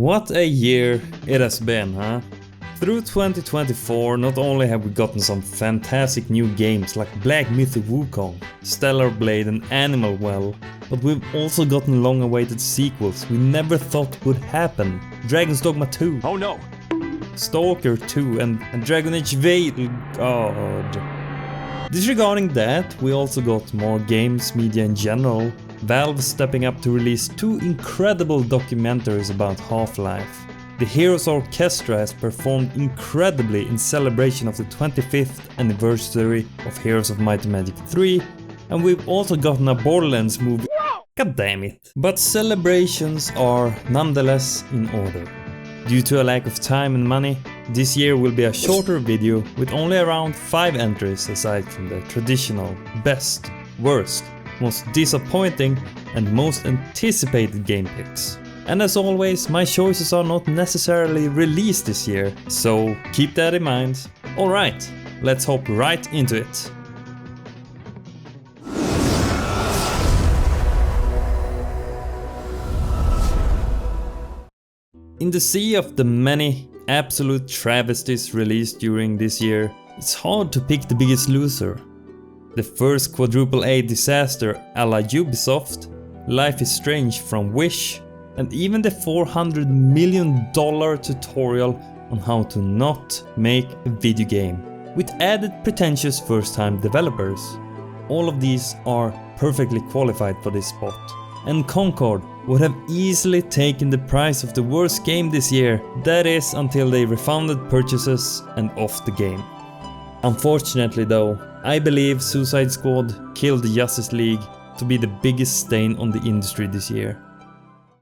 What a year it has been, huh? Through 2024, not only have we gotten some fantastic new games like Black Myth Wukong, Stellar Blade and Animal Well, but we've also gotten long-awaited sequels we never thought would happen. Dragon's Dogma 2, oh no, Stalker 2 and Dragon Age Veilguard. Disregarding that, we also got more games media in general, Valve stepping up to release 2 incredible documentaries about Half-Life. The Heroes Orchestra has performed incredibly in celebration of the 25th anniversary of Heroes of Might and Magic 3, and we've also gotten a Borderlands movie. God damn it. But celebrations are nonetheless in order. Due to a lack of time and money, this year will be a shorter video with only around 5 entries aside from the traditional best, worst, most disappointing and most anticipated game picks. And as always, my choices are not necessarily released this year, so keep that in mind. Alright, let's hop right into it. In the sea of the many absolute travesties released during this year, it's hard to pick the biggest loser. The first quadruple-A disaster a la Ubisoft, Life is Strange from Wish, and even the $400 million tutorial on how to not make a video game, with added pretentious first-time developers. All of these are perfectly qualified for this spot, and Concord would have easily taken the prize of the worst game this year, that is until they refunded purchases and off the game. Unfortunately though, I believe Suicide Squad killed the Justice League to be the biggest stain on the industry this year.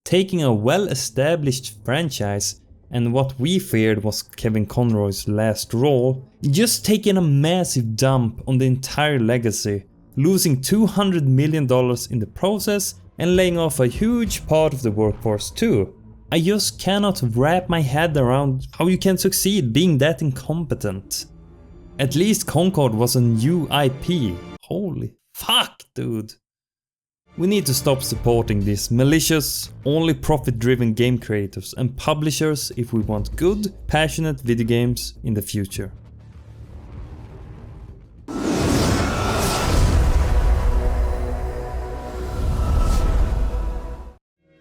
Taking a well-established franchise and what we feared was Kevin Conroy's last role, just taking a massive dump on the entire legacy, losing $200 million in the process and laying off a huge part of the workforce too. I just cannot wrap my head around how you can succeed being that incompetent. At least Concord was a new IP. Holy fuck, dude. We need to stop supporting these malicious, only profit-driven game creators and publishers if we want good, passionate video games in the future.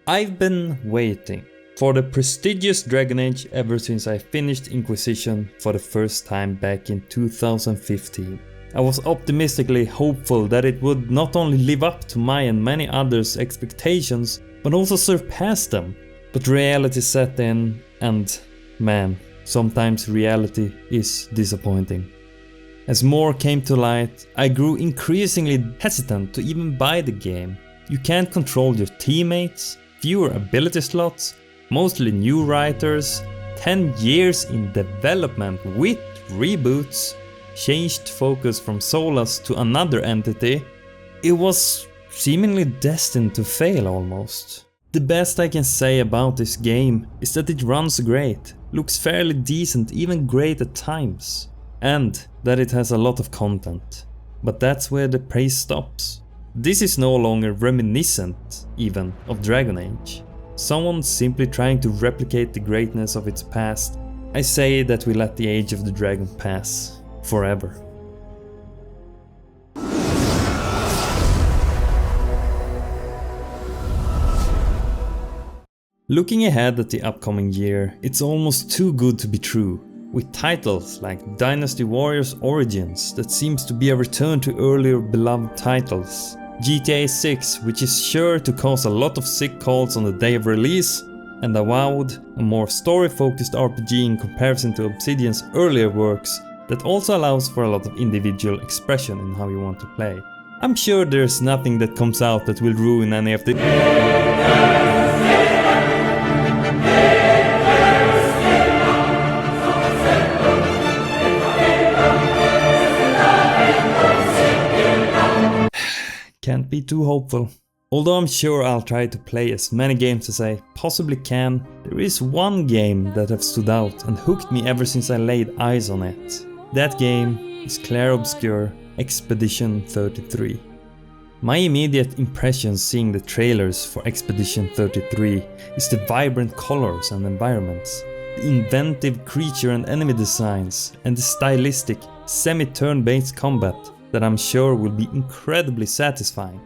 I've been waiting for the prestigious Dragon Age ever since I finished Inquisition for the first time back in 2015. I was optimistically hopeful that it would not only live up to my and many others' expectations, but also surpass them. But reality set in, and man, sometimes reality is disappointing. As more came to light, I grew increasingly hesitant to even buy the game. You can't control your teammates, fewer ability slots, mostly new writers, 10 years in development with reboots, changed focus from Solas to another entity. It was seemingly destined to fail almost. The best I can say about this game is that it runs great, looks fairly decent, even great at times, and that it has a lot of content. But that's where the praise stops. This is no longer reminiscent even of Dragon Age. Someone simply trying to replicate the greatness of its past. I say that we let the age of the dragon pass forever. Looking ahead at the upcoming year, it's almost too good to be true. With titles like Dynasty Warriors Origins that seems to be a return to earlier beloved titles, GTA 6 which is sure to cause a lot of sick calls on the day of release, and Avowed, a more story-focused RPG in comparison to Obsidian's earlier works that also allows for a lot of individual expression in how you want to play. I'm sure there's nothing that comes out that will ruin any of the Can't be too hopeful. Although I'm sure I'll try to play as many games as I possibly can, there is one game that have stood out and hooked me ever since I laid eyes on it. That game is Clair Obscur Expedition 33. My immediate impression seeing the trailers for Expedition 33 is the vibrant colors and environments, the inventive creature and enemy designs, and the stylistic, semi-turn-based combat that I'm sure will be incredibly satisfying.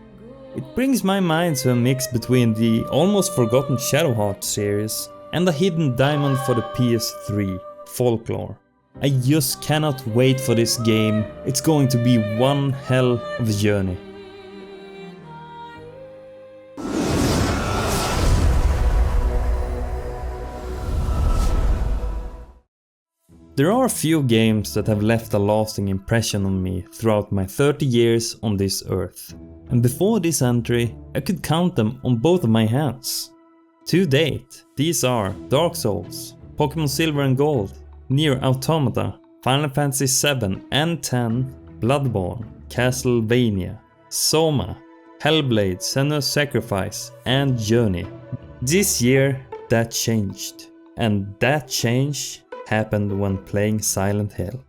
It brings my mind to a mix between the almost forgotten Shadowheart series and the hidden diamond for the PS3, Folklore. I just cannot wait for this game. It's going to be one hell of a journey. There are a few games that have left a lasting impression on me throughout my 30 years on this earth. And before this entry, I could count them on both of my hands. To date, these are Dark Souls, Pokemon Silver and Gold, Nier Automata, Final Fantasy VII and X, Bloodborne, Castlevania, Soma, Hellblade, Senua's Sacrifice, and Journey. This year, that changed. And that change happened when playing Silent Hill.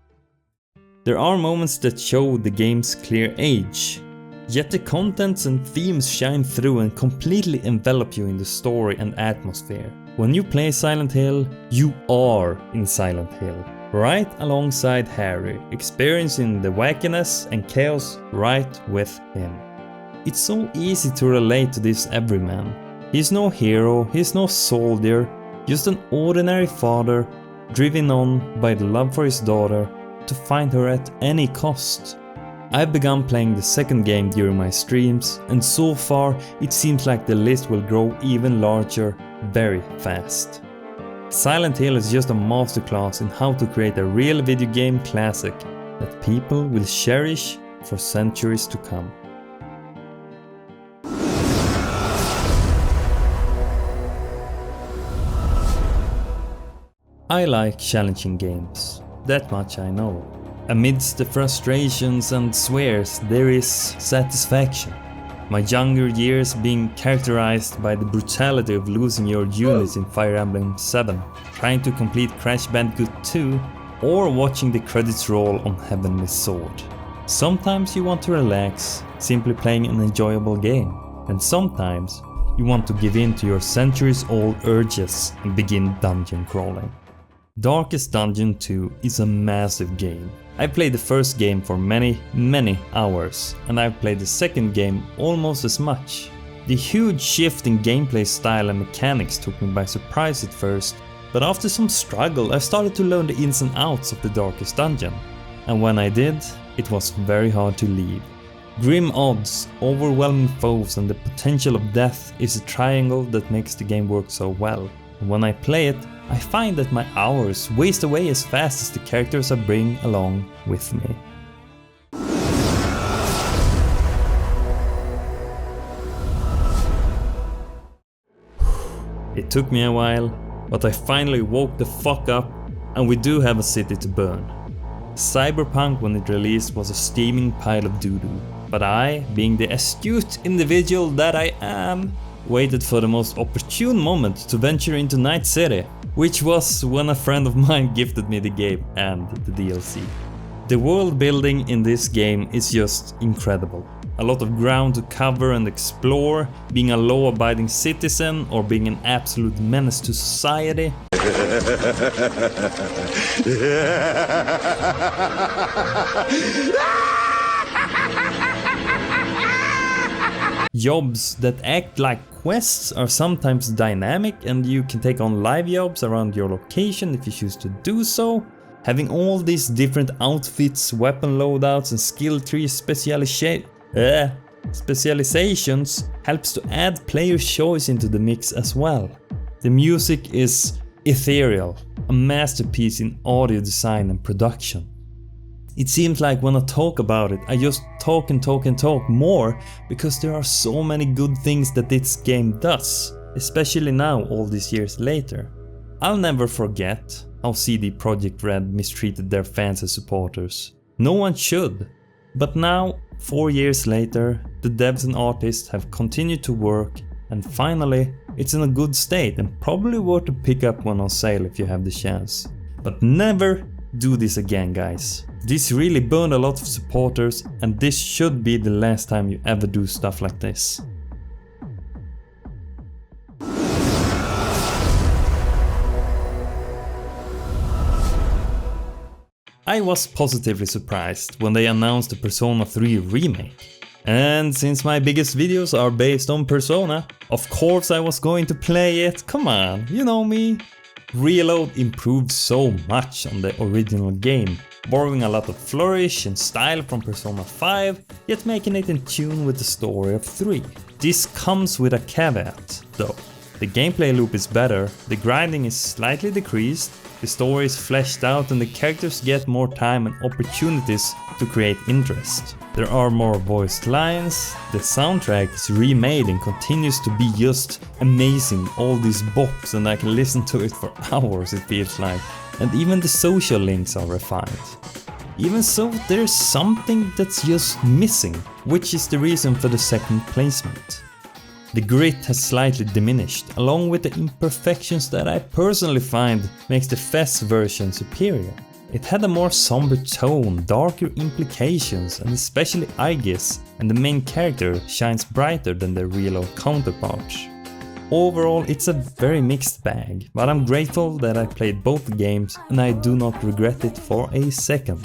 There are moments that show the game's clear age, yet the contents and themes shine through and completely envelop you in the story and atmosphere. When you play Silent Hill, you are in Silent Hill, right alongside Harry, experiencing the wackiness and chaos right with him. It's so easy to relate to this everyman. He's no hero, he's no soldier, just an ordinary father driven on by the love for his daughter to find her at any cost. I've begun playing the second game during my streams, and so far it seems like the list will grow even larger very fast. Silent Hill is just a masterclass in how to create a real video game classic that people will cherish for centuries to come. I like challenging games, that much I know. Amidst the frustrations and swears, there is satisfaction. My younger years being characterized by the brutality of losing your units in Fire Emblem 7, trying to complete Crash Bandicoot 2, or watching the credits roll on Heavenly Sword. Sometimes you want to relax, simply playing an enjoyable game, and sometimes you want to give in to your centuries-old urges and begin dungeon crawling. Darkest Dungeon 2 is a massive game. I played the first game for many hours, and I've played the second game almost as much. The huge shift in gameplay style and mechanics took me by surprise at first, but after some struggle I started to learn the ins and outs of the Darkest Dungeon. And when I did, it was very hard to leave. Grim odds, overwhelming foes and the potential of death is a triangle that makes the game work so well. And when I play it, I find that my hours waste away as fast as the characters I bring along with me. It took me a while, but I finally woke the fuck up, and we do have a city to burn. Cyberpunk, when it released, was a steaming pile of doo-doo, but I, being the astute individual that I am, waited for the most opportune moment to venture into Night City, which was when a friend of mine gifted me the game and the DLC. The world building in this game is just incredible. A lot of ground to cover and explore, being a law-abiding citizen or being an absolute menace to society. Jobs that act like quests are sometimes dynamic, and you can take on live jobs around your location if you choose to do so. Having all these different outfits, weapon loadouts and skill tree specializations helps to add player choice into the mix as well. The music is ethereal, a masterpiece in audio design and production. It seems like when I talk about it, I just talk and talk more, because there are so many good things that this game does, especially now all these years later. I'll never forget how CD Projekt Red mistreated their fans and supporters. No one should. But now, 4 years later, the devs and artists have continued to work, and finally it's in a good state and probably worth to pick up one on sale if you have the chance. But never do this again, guys. This really burned a lot of supporters, and this should be the last time you ever do stuff like this. I was positively surprised when they announced the Persona 3 remake. And since my biggest videos are based on Persona, of course I was going to play it, come on, you know me. Reload improved so much on the original game, borrowing a lot of flourish and style from Persona 5, yet making it in tune with the story of 3. This comes with a caveat, though. The gameplay loop is better, the grinding is slightly decreased, the story is fleshed out and the characters get more time and opportunities to create interest. There are more voiced lines, the soundtrack is remade and continues to be just amazing, all these bops, and I can listen to it for hours it feels like. And even the social links are refined. Even so, there's something that's just missing, which is the reason for the second placement. The grit has slightly diminished, along with the imperfections that I personally find makes the FES version superior. It had a more somber tone, darker implications, and especially Aegis and the main character shines brighter than their Reload counterparts. Overall, it's a very mixed bag, but I'm grateful that I played both games and I do not regret it for a second.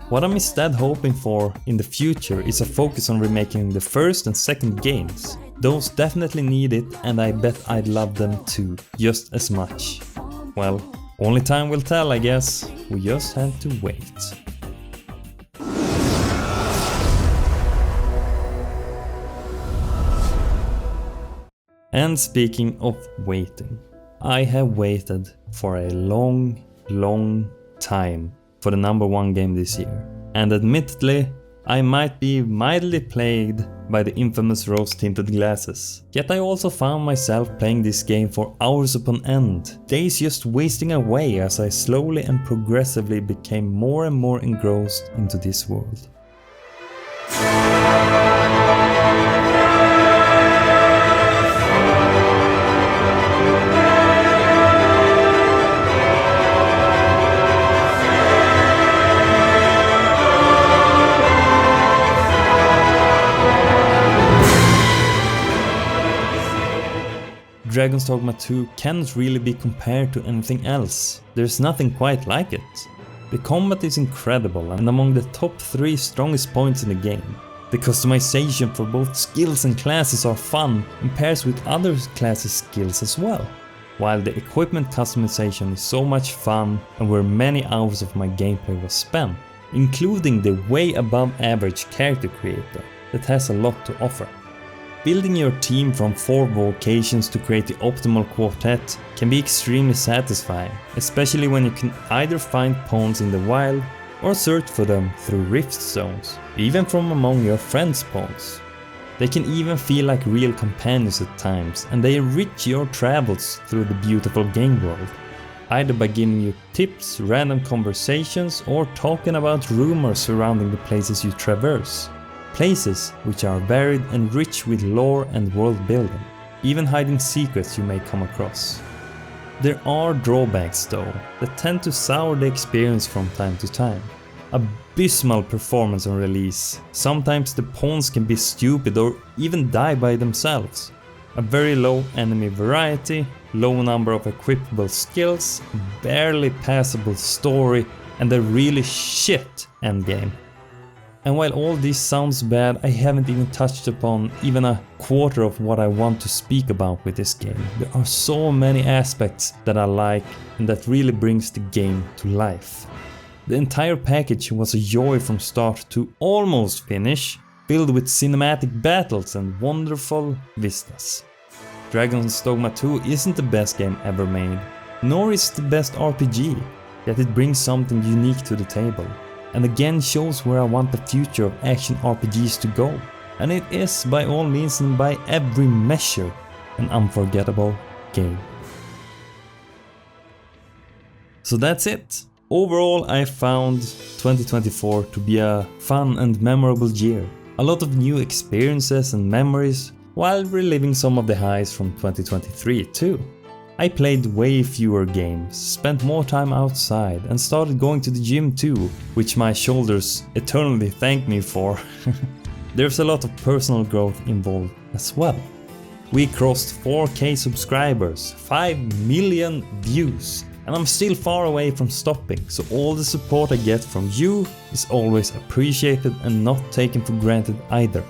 What I'm instead hoping for in the future is a focus on remaking the first and second games. Those definitely need it, and I bet I'd love them too, just as much. Well, only time will tell, I guess. We just have to wait. And speaking of waiting, I have waited for a long time for the #1 game this year. And admittedly, I might be mildly plagued by the infamous rose-tinted glasses. Yet I also found myself playing this game for hours upon end, days just wasting away as I slowly and progressively became more and more engrossed into this world. Dragon's Dogma 2 cannot really be compared to anything else. There's nothing quite like it. The combat is incredible and among the top 3 strongest points in the game. The customization for both skills and classes are fun and pairs with other classes' skills as well. While the equipment customization is so much fun and where many hours of my gameplay was spent, including the way above average character creator that has a lot to offer. Building your team from 4 vocations to create the optimal quartet can be extremely satisfying, especially when you can either find pawns in the wild or search for them through rift zones, even from among your friends' pawns. They can even feel like real companions at times, and they enrich your travels through the beautiful game world, either by giving you tips, random conversations, or talking about rumors surrounding the places you traverse. Places which are varied and rich with lore and world building, even hiding secrets you may come across. There are drawbacks though, that tend to sour the experience from time to time. Abysmal performance on release, sometimes the pawns can be stupid or even die by themselves. A very low enemy variety, low number of equipable skills, barely passable story, and a really shit endgame. And while all this sounds bad, I haven't even touched upon even a quarter of what I want to speak about with this game. There are so many aspects that I like and that really brings the game to life. The entire package was a joy from start to almost finish, filled with cinematic battles and wonderful vistas. Dragon's Dogma 2 isn't the best game ever made, nor is it the best RPG, yet it brings something unique to the table. And again shows where I want the future of action RPGs to go. And it is by all means and by every measure an unforgettable game. So that's it. Overall, I found 2024 to be a fun and memorable year. A lot of new experiences and memories while reliving some of the highs from 2023 too. I played way fewer games, spent more time outside and started going to the gym too, which my shoulders eternally thank me for. There's a lot of personal growth involved as well. We crossed 4K subscribers, 5 million views, and I'm still far away from stopping, so all the support I get from you is always appreciated and not taken for granted either.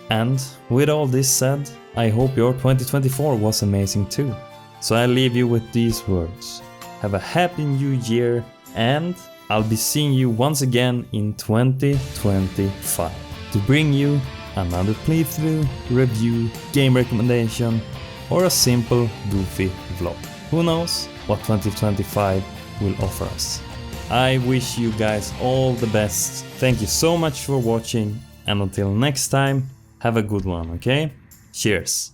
And with all this said, I hope your 2024 was amazing too. So I leave you with these words. Have a happy new year, and I'll be seeing you once again in 2025 to bring you another playthrough, review, game recommendation, or a simple goofy vlog. Who knows what 2025 will offer us. I wish you guys all the best. Thank you so much for watching, and until next time, have a good one, okay? Cheers!